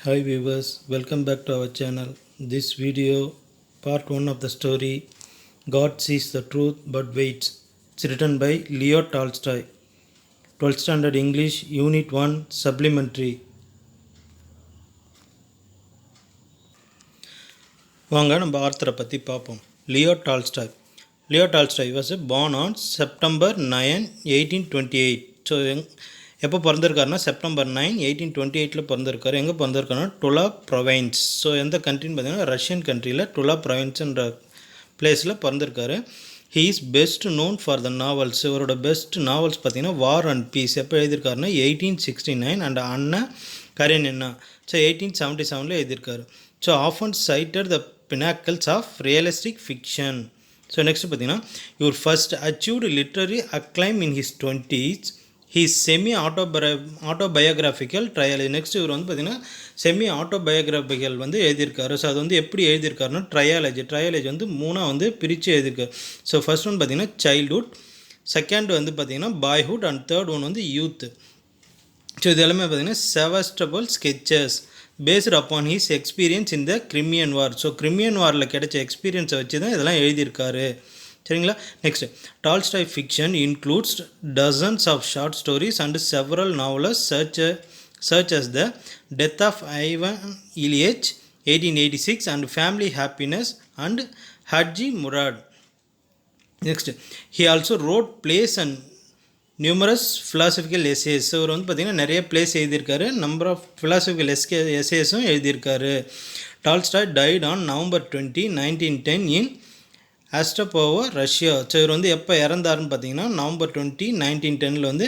Hi viewers, welcome back to our channel. This video, part 1 of the story, God Sees the Truth But Waits. It's written by Leo Tolstoy. 12th Standard English, Unit 1, Supplementary. வாங்க நம்ம ஆர்த்தரை பற்றி பார்ப்போம். Leo Tolstoy was born on September 9, 1828. So எப்போ பிறந்திருக்காருன்னா September 9, 1828 பிறந்திருக்காரு. எங்கே பிறந்திருக்காருன்னா டுலா ப்ரொவைன்ஸ். So எந்த கண்ட்ரின்னு பார்த்தீங்கன்னா Russian கண்ட்ரியில் டுலா ப்ரொவைன்ஸுன்ற பிளேஸில் பிறந்திருக்காரு. He is best known for the novels. இவரோட பெஸ்ட் நாவல்ஸ் பார்த்தீங்கன்னா வார் அண்ட் பீஸ். எப்போ எழுதியிருக்காருன்னா 1869 அண்ட் அண்ணா கரேனினா. ஸோ 1877 எழுதியிருக்காரு. So often cited the pinnacles of realistic fiction. So next பார்த்தீங்கன்னா இவர் first achieved literary acclaim in his 20s. His semi autobiographical trilogy. Next இவர் வந்து பார்த்திங்கன்னா semi autobiographical வந்து எழுதியிருக்காரு. ஸோ அது வந்து எப்படி எழுதியிருக்காருன்னா ட்ரையாலஜி வந்து மூணாக வந்து பிரித்து எழுதியிருக்காரு. ஸோ ஃபர்ஸ்ட் ஒன் பார்த்திங்கன்னா சைல்ட்ஹுட், செகண்ட் வந்து பார்த்திங்கன்னா பாய்ஹுட் அண்ட் தேர்ட் ஒன் வந்து யூத். ஸோ இது எல்லாமே பார்த்திங்கன்னா Sevastopol sketches based upon his experience in the Crimean war. So Crimean வாரில் கிடைச்ச எக்ஸ்பீரியன்ஸை வச்சு தான் இதெல்லாம் எழுதியிருக்காரு. சரிங்களா. Next Tolstoy fiction includes dozens of short stories and several novellas சர்ச் as the death of Ivan Ilyich 1886 and family happiness and Hadji Murad. Next he also road place and numerous philosophical essays. இவர் வந்து பார்த்திங்கன்னா நிறைய place எழுதியிருக்காரு, number of philosophical எஸ்ஏஸும் எழுதியிருக்காரு. Tolstoy died on November 20, 1910 in Astapovo Russia. So இவர் வந்து எப்போ இறந்தாருன்னு பார்த்தீங்கன்னா November 20, 1910 வந்து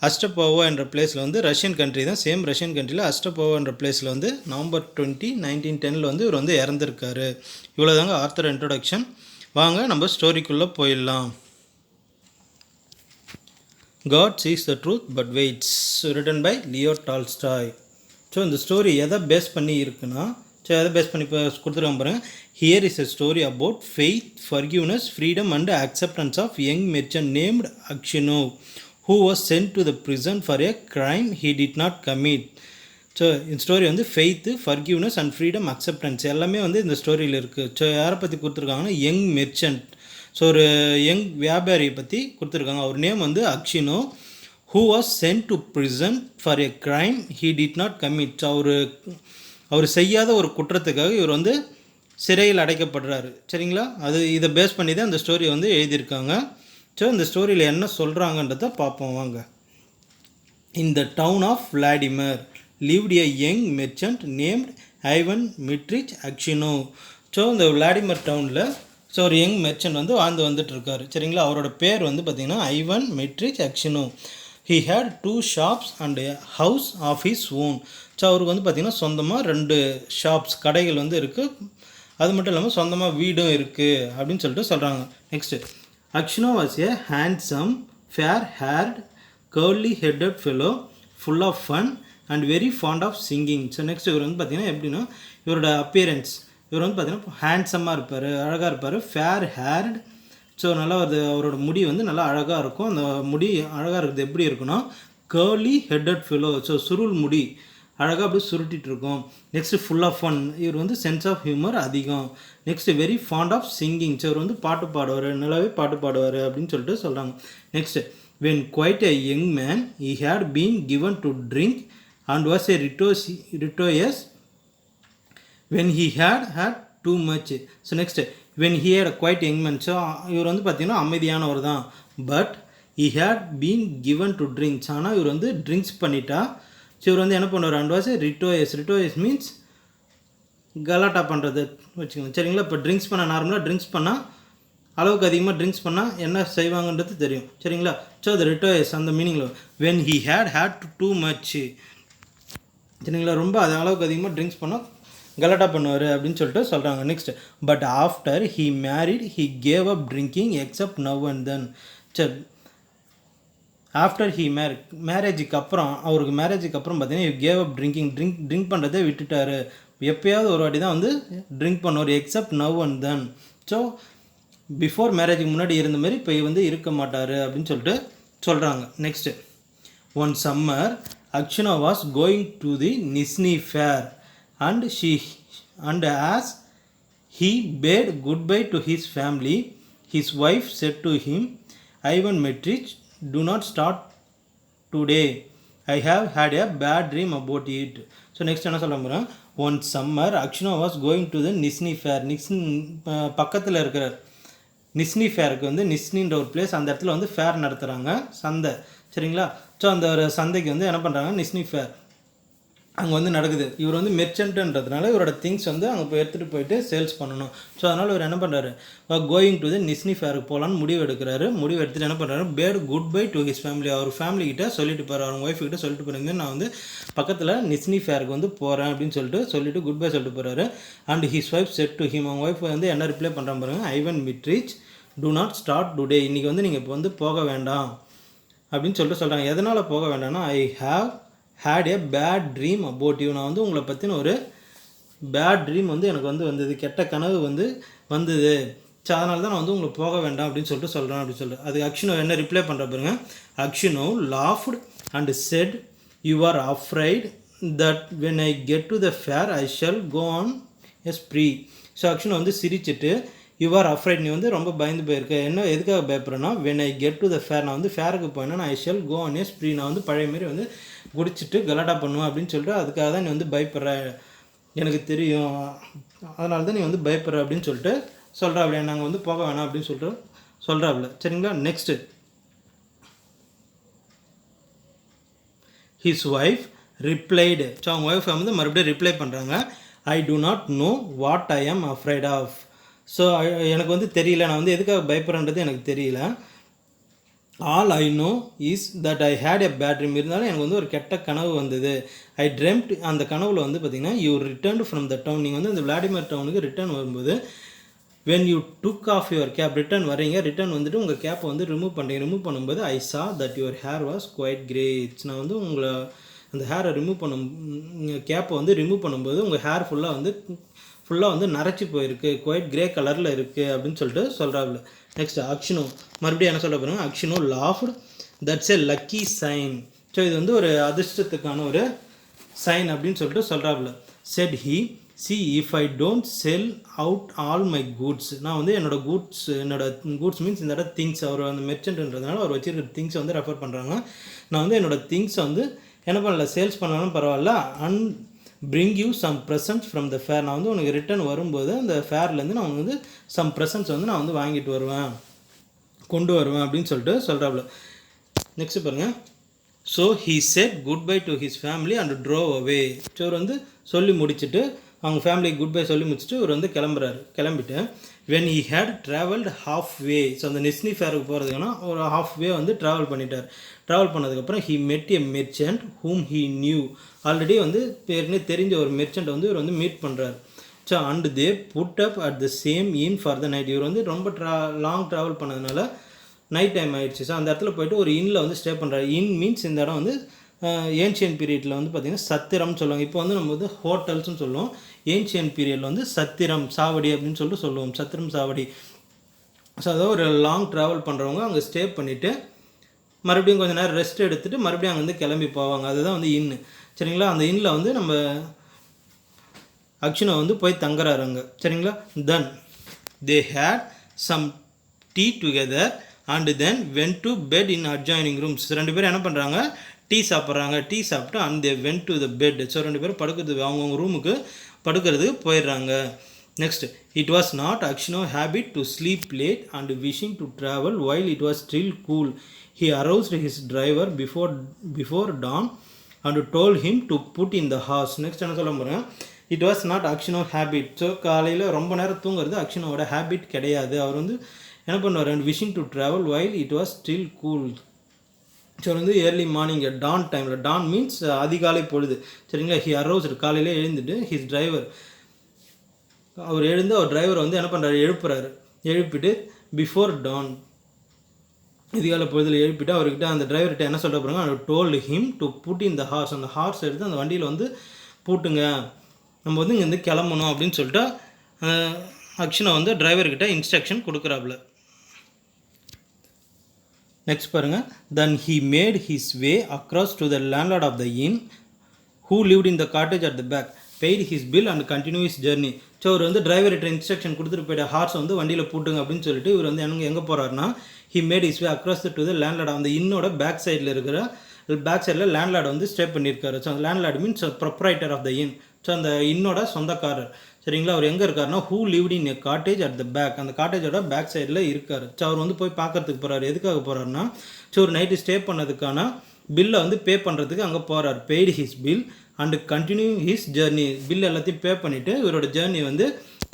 அஸ்டபோவோ என்ற பிளேஸில் வந்து ரஷ்யன் கண்ட்ரி தான், சேம் ரஷ்யன் கண்ட்ரியில் அஸ்டபோவோ என்ற பிளேஸில் வந்து November 20, 1910 வந்து இவர் வந்து இறந்துருக்காரு. இவ்வளோ தாங்க ஆர்த்தர் இன்ட்ரொடக்ஷன். வாங்க நம்ம ஸ்டோரிக்குள்ளே போயிடலாம். God Sees the Truth But Waits, written by Leo Tolstoy. So இந்த ஸ்டோரி எதை பேஸ் பண்ணி இருக்குன்னா, ஸோ எதை பேஸ் பண்ணி இப்போ கொடுத்துருக்காங்க பாருங்கள். Here is a story about faith, forgiveness, freedom and acceptance of young merchant named Aksionov who was sent to the prison for a crime he did not commit. So இந்த story வந்து faith, forgiveness and freedom, acceptance எல்லாமே வந்து இந்த ஸ்டோரியில் இருக்குது. So யாரை பற்றி கொடுத்துருக்காங்கன்னா யங் மெர்ச்சன்ட். ஸோ ஒரு யங் வியாபாரியை பற்றி கொடுத்துருக்காங்க. அவர் நேம் வந்து Aksionov. Who was sent to prison for a crime he did not commit. அவர் செய்யாத ஒரு குற்றத்துக்காக இவர் வந்து சிறையில் அடைக்கப்படுறாரு. சரிங்களா. இதை பேஸ் பண்ணி தான் இந்த ஸ்டோரியை வந்து எழுதியிருக்காங்க. ஸோ இந்த ஸ்டோரியில் என்ன சொல்கிறாங்கன்றதை பார்ப்போம் வாங்க. In the town of Vladimir lived a young merchant named Ivan Dmitrich Aksionov. So இந்த விளாடிமிர் டவுனில் ஸோ ஒரு யங் மெர்ச்சன்ட் வந்து வந்துட்டுருக்காரு. சரிங்களா. அவரோட பேர் வந்து பார்த்திங்கன்னா Ivan Dmitrich Aksionov. He had 2 shops and house of his own. So அவருக்கு வந்து பார்த்திங்கன்னா சொந்தமாக 2 ஷாப்ஸ், கடைகள் வந்து இருக்குது. அது மட்டும் இல்லாமல் சொந்தமாக வீடும் இருக்குது அப்படின்னு சொல்லிட்டு சொல்கிறாங்க. நெக்ஸ்ட்டு அக்ஷினோ was a handsome fair haired curly headed fellow full of fun and very fond of singing. So next இவர் வந்து பார்த்திங்கன்னா எப்படின்னா இவரோட அப்பியரன்ஸ், இவர் வந்து பார்த்திங்கன்னா ஹேண்ட்ஸமாக இருப்பார், அழகாக இருப்பார். ஃபேர் ஹேர்டு, ஸோ நல்லா அவரோட முடி வந்து நல்லா அழகாக இருக்கும். அந்த முடி அழகாக இருக்கிறது எப்படி இருக்குன்னா கர்லி ஹெட்டட் ஃபெலோ. ஸோ சுருள் முடி அழகாக அப்படி சுருட்டிகிட்டு இருக்கும். நெக்ஸ்ட்டு ஃபுல் ஆஃப் ஃபன், இவர் வந்து சென்ஸ் ஆஃப் ஹியூமர் அதிகம். Next very fond of singing. So இவர் வந்து பாட்டு பாடுவார், நல்லாவே பாட்டு பாடுவார் அப்படின்னு சொல்லிட்டு சொல்கிறாங்க. Next when quite a young man he had been given to drink and was a riotous when he had too much. So next when he had a quite young man. So இவர் வந்து பார்த்திங்கன்னா அமைதியானவர் தான். But he had been given to drinks. ஆனால் இவர் வந்து drinks பண்ணிட்டா. So இவர் வந்து என்ன பண்ணுவார், அண்ட் வாஸ் ரிட்டோயஸ் மீன்ஸ் கலாட்டா பண்ணுறது வச்சுக்கோங்க. சரிங்களா. இப்போ ட்ரிங்க்ஸ் பண்ண நார்மலாக ட்ரிங்க்ஸ் பண்ணால் அளவுக்கு அதிகமாக ட்ரிங்க்ஸ் பண்ணால் என்ன செய்வாங்கன்றது தெரியும். சரிங்களா. ஸோ அது ரிட்டோயஸ் அந்த மீனிங்கில் when he had too much. சரிங்களா. ரொம்ப அது அளவுக்கு அதிகமாக ட்ரிங்க்ஸ் பண்ணால் கலாட்டா பண்ணுவார் அப்படின்னு சொல்லிட்டு சொல்கிறாங்க. Next but after he married he gave up drinking accept now and then. சரி, ஆஃப்டர் ஹீ மேரேஜுக்கு அப்புறம் பார்த்தீங்கன்னா ஹீ கேவ் அப் ட்ரிங்க் பண்ணுறதே விட்டுட்டார். எப்போயாவது ஒரு வாட்டி தான் வந்து ட்ரிங்க் பண்ணுவார், accept now and then. So before மேரேஜுக்கு முன்னாடி இருந்த மாதிரி இப்போ வந்து இருக்க மாட்டார் அப்படின்னு சொல்லிட்டு சொல்கிறாங்க. Next one summer Akshana was going to the Nisni fair and as he bade goodbye to his family, his wife said to him, Ivan Mitrich, do not start today. I have had a bad dream about it. So next என்ன சொல்ல போகிறேன், one summer அக்ஷனா was going to the Nizhny fair. பக்கத்தில் இருக்கிற Nizhny ஃபேருக்கு வந்து நிஸ்னின்ற ஒரு place, அந்த இடத்துல வந்து ஃபேர் நடத்துகிறாங்க, சந்தை. சரிங்களா? ஸோ அந்த ஒரு சந்தைக்கு வந்து என்ன பண்ணுறாங்க, நிஸ்னி ஃபேர் அங்கே வந்து நடக்குது. இவர் வந்து மெர்ச்சன்ட்ன்றதுனால இவரோட திங்ஸ் வந்து அங்கே போய் எடுத்துகிட்டு போயிட்டு சேல்ஸ் பண்ணணும். ஸோ அதனால் இவர் என்ன பண்ணுறாரு, கோயிங் டு த நிஸ்னி ஃபேருக்கு போகலான்னு முடிவு எடுக்கிறாரு. முடிவு எடுத்துகிட்டு என்ன பண்ணுறாரு, bade goodbye to his family. அவர் ஃபேமிலிக்கிட்ட சொல்லிட்டு போகிறார், அவங்க ஒய்ஃப்கிட்ட சொல்லிட்டு போகிறீங்க, நான் வந்து பக்கத்தில் நிஸ்னி ஃபேருக்கு வந்து போகிறேன் அப்படின்னு சொல்லிட்டு குட் பை சொல்லிட்டு போகிறாரு. And his wife said to him, அவங்க ஒய்ஃப் வந்து என்ன ரிப்ளை பண்ணுறாங்க பாருங்க, Ivan Dmitrich do not start today. இன்றைக்கி வந்து நீங்கள் இப்போ வந்து போக வேண்டாம் அப்படின்னு சொல்கிறாங்க. எதனால் போக வேண்டாம்னா, I have had a bad dream about you. நான் வந்து உங்களை பற்றின ஒரு பேட் ட்ரீம் வந்து எனக்கு வந்து வந்தது, கெட்ட கனவு வந்து வந்தது. ஸோ அதனால தான் நான் வந்து உங்களுக்கு போக வேண்டாம் அப்படின்னு சொல்கிறேன் அப்படின்னு சொல்லிட்டு. அதுக்கு அக்ஷனோ என்ன ரிப்ளை பண்ணுற பாருங்க, Aksionov laughed and said, you are afraid that when I get to the fair I shall go on a spree. So Aksionov வந்து சிரிச்சிட்டு, யூ ஆர் அஃப்ரைட், நீ வந்து ரொம்ப பயந்து போயிருக்க. என்ன எதுக்காக பயப்படுறேன்னா, when I get to the fair, நான் வந்து ஃபேருக்கு போயினா I shall go on a spree, நான் வந்து பழைய மாரி வந்து குடிச்சிட்டு கலாட்டா பண்ணுவேன் அப்படின்னு சொல்லிட்டு, அதுக்காக தான் நீ வந்து பயப்படுற, எனக்கு தெரியும், அதனால தான் நீ வந்து பயப்படுற அப்படின்னு சொல்லிட்டு சொல்கிறாப்ல. நாங்கள் வந்து போக வேணாம் அப்படின்னு சொல்லிட்டு சொல்கிறாப்ல. சரிங்களா? Next his wife replied. So அவங்க ஒய்ஃப் வந்து மறுபடியும் ரிப்ளை பண்ணுறாங்க, I do not know what I am afraid of. So எனக்கு வந்து தெரியல, நான் வந்து எதுக்காக பயப்படுறேன்றது எனக்கு தெரியல. All I know is that I had a bad dream. இருந்தாலும் எனக்கு வந்து ஒரு கெட்ட கனவு வந்தது. ஐ ட்ரெம்ட், அந்த கனவில் வந்து பார்த்திங்கன்னா, you return from the town, நீங்கள் வந்து அந்த விளாடிமிர் டவுனுக்கு ரிட்டர்ன் வரும்போது, when you took off your cap, return வரீங்க, ரிட்டர்ன் வந்துட்டு உங்கள் கேப்பை வந்து ரிமூவ் பண்ணும்போது, I saw that your hair was quite grey. நான் வந்து உங்களை அந்த ஹேரை கேப்பை வந்து ரிமூவ் பண்ணும்போது உங்கள் ஹேர் ஃபுல்லாக வந்து நரைச்சி போயிருக்கு, குவைட் கிரே கலரில் இருக்குது அப்படின்னு சொல்லிட்டு சொல்கிறாப்புல. நெக்ஸ்ட் அக்ஷனோ மறுபடியும் என்ன சொல்ல போகிறாங்க, Aksionov laughed, that's a lucky sign. So இது வந்து ஒரு அதிர்ஷ்டத்துக்கான ஒரு சைன் அப்படின்னு சொல்லிட்டு சொல்கிறாப்புல. Said he, see if I don't sell out all my goods, நான் வந்து என்னோட கூட்ஸ் மீன்ஸ் இந்த இடம் திங்ஸ், அவர் அந்த மெர்ச்சன்ட்ன்றதுனால அவர் வச்சிருக்கிற திங்ஸை வந்து ரெஃபர் பண்ணுறாங்க. நான் வந்து என்னோடய திங்ஸை வந்து என்ன பண்ணல, சேல்ஸ் பண்ணாலும் பரவாயில்ல, and bring you some presents from the fair. நான் வந்து உனக்கு ரிட்டர்ன் வரும்போது அந்த ஃபேர்லேருந்து நான் வந்து சம் ப்ரெசன்ட்ஸ் வந்து நான் வந்து வாங்கிட்டு கொண்டு வருவேன் அப்படின்னு சொல்லிட்டு சொல்கிறாப்புல. நெக்ஸ்ட் பாருங்கள், so he said goodbye to his family and drove away. So அவர் வந்து சொல்லி முடிச்சுட்டு, அவங்க ஃபேமிலிக்கு குட் பை சொல்லி முடிச்சுட்டு இவர் வந்து கிளம்பிட்டு, when he had travelled half way. So அந்த நிஸ்னி ஃபேருக்கு போகிறதுக்குன்னா ஒரு ஹாஃப் வே வந்து ட்ராவல் பண்ணிட்டார். ட்ராவல் பண்ணதுக்கப்புறம் ஹி மெட் எ merchant whom he new. Already வந்து ஏற்கனவே தெரிஞ்ச ஒரு மெர்ச்சன்ட் வந்து இவர் வந்து மீட் பண்ணுறாரு. So and they put up at the same inn for the night. இவர் வந்து ரொம்ப லாங் ட்ராவல் பண்ணதுனால நைட் டைம் ஆகிடுச்சு. ஸோ அந்த இடத்துல போய்ட்டு ஒரு இன்னில் வந்து ஸ்டே பண்ணுறாரு. இன் மீன்ஸ் இந்த இடம் வந்து ஏன்ஷியன் பீரியடில் வந்து பார்த்திங்கன்னா சத்திரம்னு சொல்லுவாங்க. இப்போ வந்து நம்ம வந்து ஹோட்டல்ஸ்னு சொல்லுவோம். ஏன்ஷியன் பீரியடில் வந்து சத்திரம், சாவடி அப்படின்னு சொல்லிட்டு சொல்லுவோம், சத்திரம் சாவடி. ஸோ அதாவது ஒரு லாங் ட்ராவல் பண்ணுறவங்க அங்கே ஸ்டே பண்ணிவிட்டு மறுபடியும் கொஞ்சம் நேரம் ரெஸ்ட் எடுத்துகிட்டு மறுபடியும் அங்கே வந்து கிளம்பி போவாங்க. அதுதான் வந்து இன்னு. சரிங்களா? அந்த இன்னில் வந்து நம்ம அக்ஷனா வந்து போய் தங்குறாரு அங்கே. சரிங்களா? Then they had some tea together and then went to bed in adjoining rooms. ரெண்டு பேரும் என்ன பண்ணுறாங்க, டீ சாப்பிட்றாங்க. டீ சாப்பிட்டு and they went to the bed. So ரெண்டு பேரும் அவங்கவுங்க ரூமுக்கு படுக்கிறதுக்கு போயிடுறாங்க. Next, it was not Aksionov habit to sleep late and wishing to travel while it was still cool. He aroused his driver before dawn and told him to put in the horse. Next என்ன சொல்ல போகிறேன், it was not Aksionov habit. So காலையில் ரொம்ப நேரம் தூங்குறது அக்ஷனோட habit கிடையாது. அவர் வந்து என்ன பண்ணுவார், and wishing to travel while it was still cool. So வந்து ஏர்லி மார்னிங் டான் டைமில், டான் மீன்ஸ் அதிகாலை பொழுது. சரிங்களா? ஹி அரோஸ்டு, காலையில் எழுந்துட்டு ஹிஸ் டிரைவர், அவர் டிரைவர் வந்து என்ன பண்ணுறாரு, எழுப்பிட்டு பிஃபோர் டான், இதுகால பொழுதில் எழுப்பிட்டு அவர்கிட்ட, அந்த டிரைவர்கிட்ட என்ன சொல்ல போகிறாங்க, அவர் told him to put in the horse. அந்த ஹார்ஸ் எடுத்து அந்த வண்டியில் வந்து பூட்டுங்க, நம்ம வந்து இங்கேருந்து கிளம்பணும் அப்படின்னு சொல்லிட்டு அக்ஷனா வந்து டிரைவர்கிட்ட இன்ஸ்ட்ரக்ஷன் கொடுக்குறாப்புல. நெக்ஸ்ட் பாருங்கள், then he made his way across to the landlord of the inn who lived in the cottage at the back, paid his bill and continued his journey. So அவர் வந்து டிரைவர்கிட்ட இன்ஸ்ட்ரக்ஷன் கொடுத்துட்டு போய்ட்டு hours வந்து வண்டியில் போட்டுங்க அப்படின்னு சொல்லிட்டு இவர் வந்து எங்கே போகிறாருன்னா, he made his way across to the landlord. அந்த இன்னோட பேக் சைடில் இருக்கிற லேண்ட்லார்டு வந்து ஸ்டே பண்ணியிருக்காரு. ஸோ அந்த landlord means proprietor of the inn. So அந்த இன்னோட சொந்தக்காரர். சரிங்களா, அவர் எங்கே இருக்காருன்னா, who lived in a cottage at the back, அந்த காட்டேஜோட பேக் சைடில் இருக்கார். ஸோ அவர் வந்து போய் பார்க்கறதுக்கு போகிறாரு. எதுக்காக போகிறாருன்னா, ஸோ ஒரு நைட்டு ஸ்டே பண்ணதுக்கான பில்லை வந்து பே பண்ணுறதுக்கு அங்கே போகிறார். Paid his bill and continue his journey. Bill எல்லாத்தையும் பே பண்ணிவிட்டு இவரோட ஜேர்னி வந்து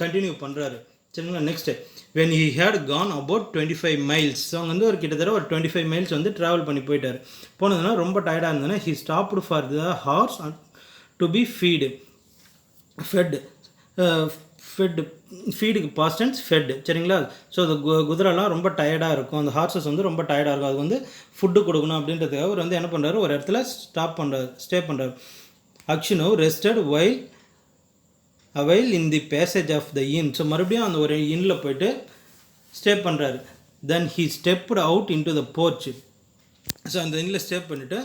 கண்டினியூ பண்ணுறாரு. சரிங்களா, next when he had gone about 25 miles. So அங்கே வந்து ஒரு கிட்டத்தட்ட ஒரு 25 miles வந்து ட்ராவல் பண்ணி போயிட்டார். போனதுன்னா ரொம்ப டயர்டாக இருந்ததுன்னா he stopped for the horse to be fed. ஃபீடுக்கு பாஸ்ட் டென்ஸ் ஃபெட். சரிங்களா, ஸோ அந்த குதிரைலாம் ரொம்ப டயர்டாக இருக்கும், அந்த ஹார்சஸ் வந்து ரொம்ப டயர்டாக இருக்கும், அதுக்கு வந்து ஃபுட்டு கொடுக்கணும் அப்படின்றதுக்காக அவர் வந்து என்ன பண்ணுறாரு, ஒரு இடத்துல ஸ்டே பண்ணுறாரு. Aksionov rested while in the passage of the inn. So மறுபடியும் அந்த ஒரு இன்னில் போய்ட்டு ஸ்டே பண்ணுறாரு. Then he stepped out into the porch. So அந்த இன்னில் ஸ்டே பண்ணிவிட்டு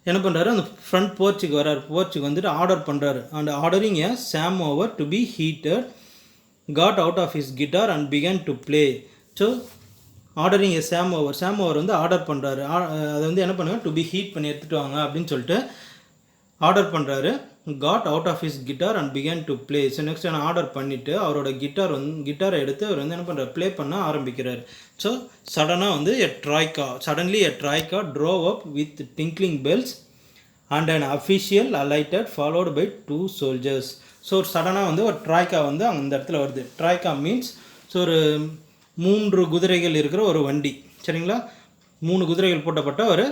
என்ன பண்ணுறாரு, அந்த ஃப்ரண்ட் போர்ச்சுக்கு வர்றாரு. போர்ச்சுக்கு வந்துட்டு ஆர்டர் பண்ணுறாரு. And ordering a samovar to be heated, got out of his guitar and began to play. So ordering a samovar வந்து ஆர்டர் பண்ணுறாரு. அதை வந்து என்ன பண்ணுங்க, டு பி ஹீட் பண்ணி எடுத்துகிட்டு வாங்க அப்படின்னு சொல்லிட்டு ஆர்டர் பண்ணுறாரு. Got out of his guitar and began to play. So next என்ன ஆர்டர் பண்ணிவிட்டு அவரோட கிட்டாரை எடுத்து அவர் வந்து என்ன பண்ணுறாரு, ப்ளே பண்ண ஆரம்பிக்கிறார். ஸோ சடனாக வந்து suddenly a troika drove up with tinkling bells and an official alighted followed by 2 soldiers. So சடனாக வந்து ஒரு ட்ராய்கா வந்து அந்த இடத்துல வருது. ட்ராய்கா மீன்ஸ் ஸோ ஒரு 3 குதிரைகள் இருக்கிற ஒரு வண்டி. சரிங்களா, 3 குதிரைகள் போட்டப்பட்ட ஒரு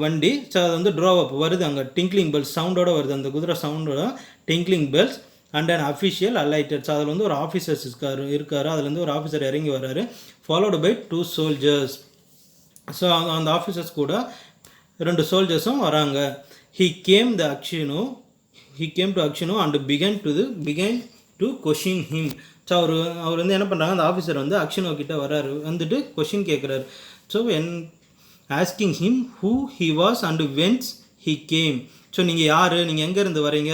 வண்டி. ஸோ அது வந்து ட்ரோவ் அப் வருது. அங்கே டிங்க்லிங் பெல்ஸ் சவுண்டோடு வருது, அந்த குதிரை சவுண்டோட tinkling bells and an official alighted. So அதில் வந்து ஒரு ஆஃபீஸர்ஸ் இருக்கார், அதுலேருந்து ஒரு ஆஃபீஸர் இறங்கி வர்றாரு. Followed by 2 soldiers. ஸோ அந்த ஆஃபீஸர்ஸ் கூட 2 சோல்ஜர்ஸும் வராங்க. he came to Akshino and began to question him. So அவர் வந்து என்ன பண்ணுறாங்க, அந்த ஆஃபீஸர் வந்து அக்ஷனோ கிட்ட வர்றாரு, வந்துட்டு கொஷின் கேட்குறாரு. So asking him who he was and whence he came. So நீங்கள் யார், நீங்கள் எங்கேருந்து வரீங்க,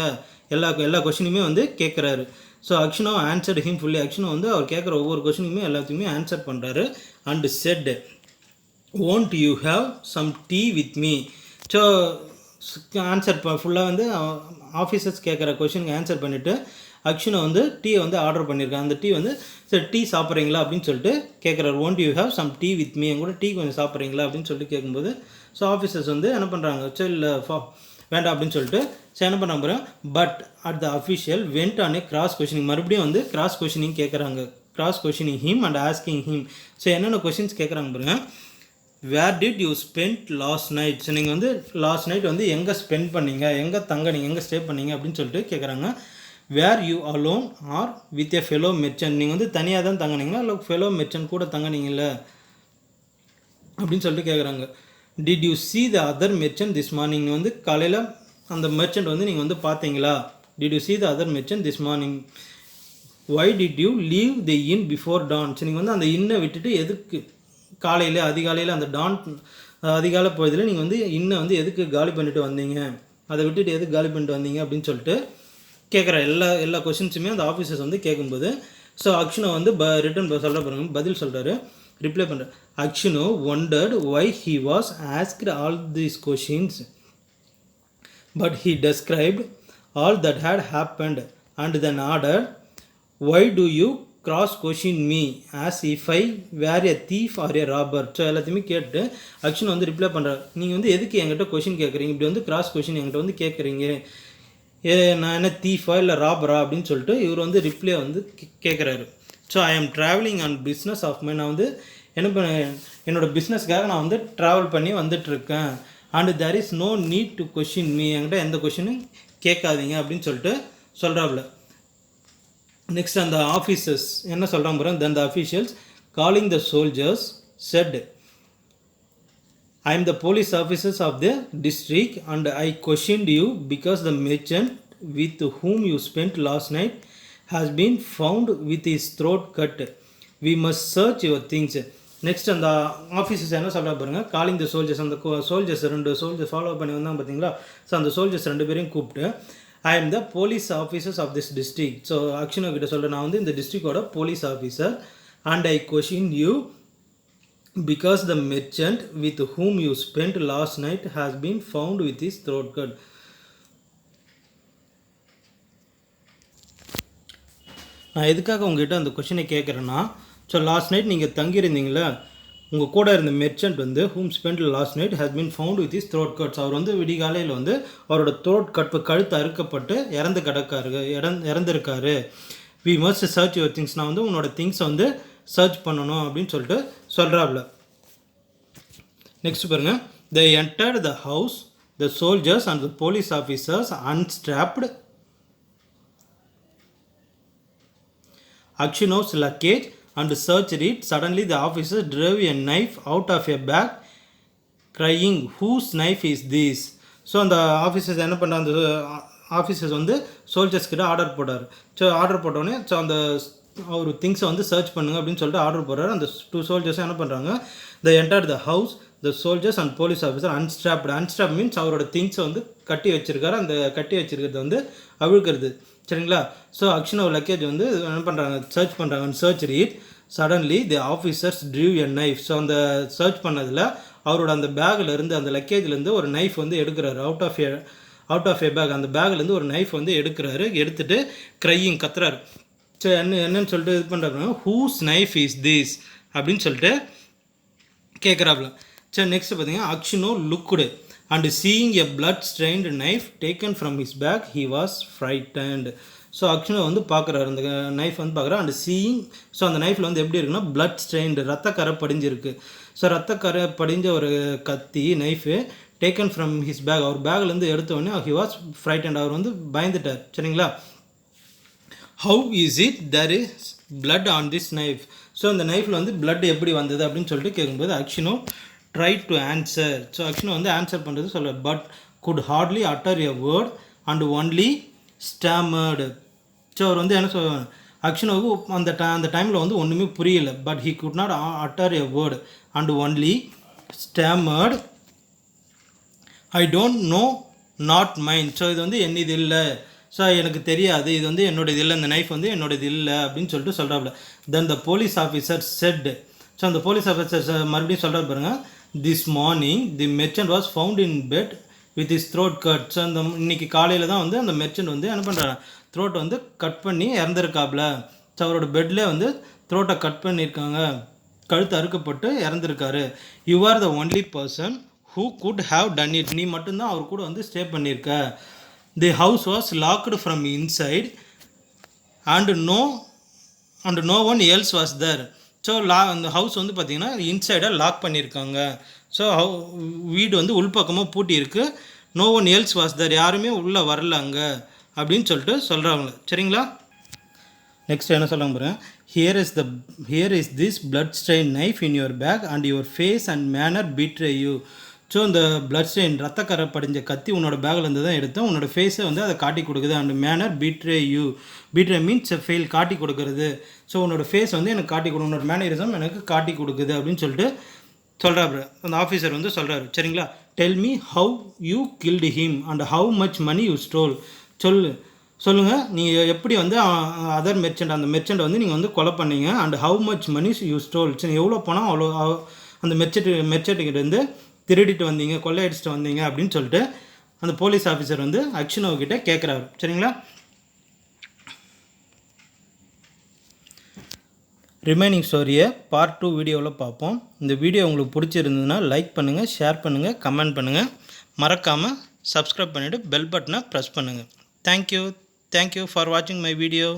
எல்லா கொஷினுமே வந்து கேட்குறாரு. So Aksionov answered him fully. Aksionov வந்து அவர் கேட்குற ஒவ்வொரு கொஷினுமே எல்லாத்தையுமே ஆன்சர் பண்ணுறாரு. And said won't you have some tea with me. So answer ஃபுல்லாக வந்து ஆஃபீஸர்ஸ் கேட்குற கொஷினுக்கு ஆன்சர் பண்ணிவிட்டு அக்ஷனோ வந்து டீ வந்து ஆர்டர் பண்ணியிருக்காங்க. அந்த டீ வந்து சரி டீ சாப்பிட்றீங்களா அப்படின்னு சொல்லிட்டு கேட்குறாரு. won't you have some tea with me, என் கூட டீ கொஞ்சம் சாப்பிட்றீங்களா அப்படின்னு சொல்லிட்டு கேட்கும்போது ஸோ ஆஃபீஸர்ஸ் வந்து என்ன பண்ணுறாங்க, சரி இல்லை வேண்டாம் அப்படின்னு சொல்லிட்டு சரி என்ன பண்ண போகிறேன். But at the official went on a cross questioning. மறுபடியும் வந்து கிராஸ் கொஷினிங் கேட்குறாங்க. Cross questioning him and asking him. So என்னென்ன கொஷின்ஸ் கேட்குறாங்க பாருங்க. Where did you spend last night. So நீங்கள் வந்து லாஸ்ட் நைட் வந்து எங்கே ஸ்பெண்ட் பண்ணீங்க, எங்கே தங்கினீங்க, எங்கே ஸ்டே பண்ணீங்க அப்படின்னு சொல்லிட்டு கேட்குறாங்க. Were you alone or with a fellow merchant. நீங்கள் வந்து தனியாக தான் தங்கினீங்களா இல்லை ஃபெலோ மெர்ச்சன்ட் கூட தங்கினீங்கள அப்படின்னு சொல்லிட்டு கேட்குறாங்க. Did you see the other merchant this morning. வந்து காலையில் அந்த மெர்ச்சன்ட் வந்து நீங்கள் வந்து பார்த்தீங்களா. Did you see the other merchant this morning. Why did you leave the inn before dawn. So நீங்கள் வந்து அந்த இன்னை விட்டுட்டு எதுக்கு அதிகாலையில் அந்த டான் அதிகாலை பொழுதில் நீங்கள் வந்து இன்னை வந்து எதுக்கு காலி பண்ணிட்டு வந்தீங்க, அதை விட்டுட்டு எதுக்கு காலி பண்ணிட்டு வந்தீங்க அப்படின்னு சொல்லிட்டு கேட்குற எல்லா கொஷின்ஸுமே அந்த ஆஃபீஸர்ஸ் வந்து கேட்கும்போது ஸோ அக்ஷனோ வந்து ரிட்டன் சொல்ல பாருங்க, பதில் சொல்கிறாரு, ரிப்ளை பண்ணுறாரு. Aksionov wondered why he was asked all these questions but he described all that had happened and then order why do you cross question me as if I were a thief or a robber. So எல்லாத்தையுமே கேட்டு action வந்து reply பண்ணுறாரு. நீங்கள் வந்து எதுக்கு என்கிட்ட question கேட்குறீங்க, இப்படி வந்து கிராஸ் கொஷின் என்கிட்ட வந்து கேட்குறீங்க, நான் என்ன தீஃபா இல்லை ராபரா அப்படின்னு சொல்லிட்டு இவர் வந்து ரிப்ளை வந்து கேட்குறாரு. So I am travelling on business of my. நான் வந்து என்ன என்னோடய பிஸ்னஸ்க்காக நான் வந்து ட்ராவல் பண்ணி வந்துட்டுருக்கேன். And there is no need to question me. என்கிட்ட எந்த கொஷினும் கேட்காதீங்க அப்படின்னு சொல்லிட்டு சொல்கிறாப்புல. நெக்ஸ்ட் அந்த ஆஃபீஸர்ஸ் என்ன சொல்கிறாங்க பாருங்க. Then the officials calling the soldiers said I am the police officers of the district and I questioned you because the merchant with whom you spent last night has been found with his throat cut. We must search your things. Next அந்த officers என்ன சொல்ல பாருங்க, calling the soldiers, அந்த soldiers 2 soldiers follow பண்ணி வந்தாங்க பார்த்தீங்களா. ஸோ அந்த சோல்ஜர்ஸ் 2 பேரையும் கூப்பிட்டு, I am the police officers of this district. So Aksionov கிட்ட சொல்கிறேன், நான் வந்து இந்த டிஸ்ட்ரிக்டோட police officer. And I question you because the merchant with whom you spent last night has been found with his throat cut. நான் எதுக்காக உங்ககிட்ட அந்த கொஷினை கேட்குறேன்னா, ஸோ லாஸ்ட் நைட் நீங்கள் தங்கியிருந்தீங்களா, உங்கள் கூட இருந்த மெர்ச்சன்ட் வந்து whom spent last night has been found with his throat cuts. அவர் வந்து விடிகாலையில் வந்து அவரோட த்ரோட் கழுத்து அறுக்கப்பட்டு இறந்துருக்காரு. We must search your things. நான் வந்து உன்னோட திங்ஸை வந்து சர்ச் பண்ணணும் அப்படின்னு சொல்லிட்டு சொல்கிறாப்ல. நெக்ஸ்ட் பாருங்கள், they entered the house, the soldiers and the police officers unstrapped Akshinov's luggage and searched it. Suddenly the officer drew a knife out of a bag, crying, whose knife is this? So அந்த officers என்ன பண்ணுறாங்க, அந்த officers வந்து soldiers கிட்ட order போட்டார். So order போட்டோடனே so அந்த அவர் திங்ஸை வந்து சர்ச் பண்ணுங்க அப்படின்னு சொல்லிட்டு ஆர்டர் போடுறாரு. அந்த 2 சோல்ஜர்ஸ் என்ன பண்ணுறாங்க, they entered the house, the soldiers and police officer unstrapped means அவரோட திங்ஸை வந்து கட்டி வச்சிருக்காரு. அந்த கட்டி வச்சிருக்கிறது வந்து அவிழ்க்கிறது, சரிங்களா. ஸோ அக்ஷனோ லக்கேஜ் வந்து என்ன பண்ணுறாங்க, சர்ச் பண்ணுறாங்க. சர்ச் ரீட் சடன்லி தி ஆஃபீஸர்ஸ் ட்ரீவ் எ நைஃப். ஸோ அந்த சர்ச் பண்ணதில் அவரோட அந்த பேக்லேருந்து, அந்த லக்கேஜ்லேருந்து ஒரு நைஃப் வந்து எடுக்கிறாரு. அவுட் ஆஃப் ஏ பேக், அந்த பேக்லேருந்து ஒரு நைஃப் வந்து எடுக்கிறாரு. எடுத்துகிட்டு க்ரையிங் கத்துறாரு. ஸோ என்னன்னு சொல்லிட்டு இது பண்ணுறாங்க, ஹூஸ் நைஃப் இஸ் திஸ் அப்படின்னு சொல்லிட்டு கேட்குறாப்புல. சரி, நெக்ஸ்ட் பார்த்தீங்கன்னா, அக்ஷனோ looked and seeing a blood stained knife taken from his bag he was frightened. So Aksionov வந்து பார்க்குறாரு, அந்த நைஃப் வந்து பார்க்குறாரு. அண்ட் சீயிங், ஸோ அந்த நைஃப்பில் வந்து எப்படி இருக்குன்னா, blood stained, ரத்தக்கரை படிஞ்சிருக்கு. ஸோ ரத்தக்கரை படிஞ்ச ஒரு கத்தி knife taken from his bag, அவர் பேக்லேருந்து எடுத்தோடனே he was frightened, அவர் வந்து பயந்துட்டார், சரிங்களா. How is it there is blood on this knife? So அந்த நைஃப்பில் வந்து blood எப்படி வந்தது அப்படின்னு சொல்லிட்டு கேட்கும்போது Aksionov try to answer. So Aksionov வந்து ஆன்சர் பண்ணுறது சொல்ல, but could hardly utter a word and only stammered. So அவர் வந்து என்ன சொல்லுவாங்க, அக்ஷனோவுக்கு அந்த டைமில் வந்து ஒன்றுமே புரியல. But he could not utter a word and only stammered, I don't know, not mine. So இது வந்து என்னது இல்லை, ஸோ எனக்கு தெரியாது, இது வந்து என்னோடது இல்லை, இந்த நைஃப் வந்து என்னோடது இல்லை அப்படின்னு சொல்லிட்டு சொல்கிறாப்புல. Then the police officer said. So அந்த போலீஸ் ஆஃபீஸர் மறுபடியும் சொல்கிறார் பாருங்கள், this morning the merchant was found in bed with his throat cut. So அந்த இன்னைக்கு காலையில் தான் வந்து அந்த மெர்ச்சன்ட் வந்து என்ன பண்ணுறாங்க, த்ரோட் வந்து கட் பண்ணி இறந்துருக்காப்புல. ஸோ அவரோட பெட்லேயே வந்து த்ரோட்டை கட் பண்ணியிருக்காங்க, கழுத்து அறுக்கப்பட்டு இறந்துருக்காரு. You are the only person who could have done it. நீ மட்டும்தான் அவர் கூட வந்து ஸ்டே பண்ணியிருக்க. The house was locked from inside and no one else was there. So அந்த ஹவுஸ் வந்து பார்த்திங்கன்னா இன்சைடாக லாக் பண்ணியிருக்காங்க. ஸோ வீடு வந்து உள்பக்கமாக பூட்டியிருக்கு. No one else was there, யாருமே உள்ளே வரல அங்கே அப்படின்னு சொல்லிட்டு சொல்கிறாங்க, சரிங்களா. நெக்ஸ்ட் என்ன சொல்ல போகிறேன், here is this blood stained knife in your bag and your face and manner betray you. So இந்த பிளட் ஸ்டெயின் ரத்தக்கரை படிஞ்ச கத்தி உன்னோட பேக்லேருந்து தான் எடுத்தேன், உன்னோட ஃபேஸை வந்து அதை காட்டி கொடுக்குது. And manner betray you. betray means fail, காட்டி கொடுக்குறது. ஸோ உன்னோட ஃபேஸ் வந்து எனக்கு காட்டி கொடு, உன்னோட மேனரிசம் எனக்கு காட்டி கொடுக்குது அப்படின்னு சொல்லிட்டு சொல்கிறாரு. அந்த ஆஃபீஸர் வந்து சொல்கிறாரு, சரிங்களா. Tell me how you killed him and how much money you stole. சொல்லுங்கள், நீங்கள் எப்படி வந்து அதர் மெர்ச்சன்ட், அந்த மெர்ச்சன்ட் வந்து நீங்கள் வந்து கொலை பண்ணீங்க. And how much money you stole. சரி, எவ்வளோ பணம் அவ்வளோ அந்த மெர்ச்சன்ட்டுக்கிட்டேருந்து திருடிட்டு வந்தீங்க, கொள்ளையடிச்சிட்டு வந்தீங்க அப்படின்னு சொல்லிட்டு அந்த போலீஸ் ஆஃபீஸர் வந்து அக்ஷனோக்கிட்ட கேட்குறாரு, சரிங்களா. ரிமைனிங் ஸ்டோரியை பார்ட் 2 வீடியோவில் பார்ப்போம். இந்த வீடியோ உங்களுக்கு பிடிச்சிருந்ததுன்னா லைக் பண்ணுங்கள், ஷேர் பண்ணுங்கள், கமெண்ட் பண்ணுங்கள். மறக்காமல் சப்ஸ்கிரைப் பண்ணிவிட்டு பெல் பட்டனை ப்ரெஸ் பண்ணுங்கள். தேங்க்யூ ஃபார் வாட்சிங் மை வீடியோ.